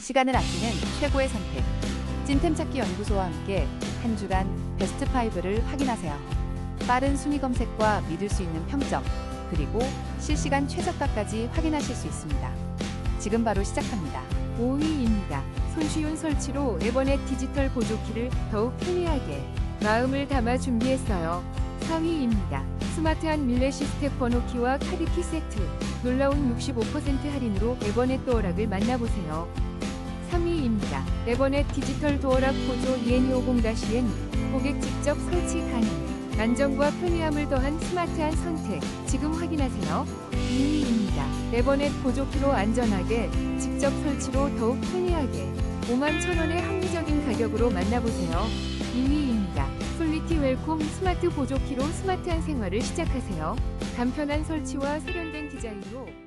시간을 아끼는 최고의 선택. 찐템 찾기 연구소와 함께 한 주간 베스트 5를 확인하세요. 빠른 순위 검색과 믿을 수 있는 평점, 그리고 실시간 최저가까지 확인하실 수 있습니다. 지금 바로 시작합니다. 5위입니다. 손쉬운 설치로 에버넷 디지털 보조키를 더욱 편리하게 마음을 담아 준비했어요. 4위입니다. 스마트한 밀레시 스텝 번호키와 카드키 세트. 놀라운 65% 할인으로 에버넷 도어락을 만나보세요. 3위입니다. 에버넷 디지털 도어락 보조 EN250-N. 고객 직접 설치 가능. 안정과 편리함을 더한 스마트한 선택. 지금 확인하세요. 2위입니다. 에버넷 보조키로 안전하게, 직접 설치로 더욱 편리하게 51,000원의 합리적인 가격으로 만나보세요. 2위입니다. 솔리티 웰콤 스마트 보조키로 스마트한 생활을 시작하세요. 간편한 설치와 세련된 디자인으로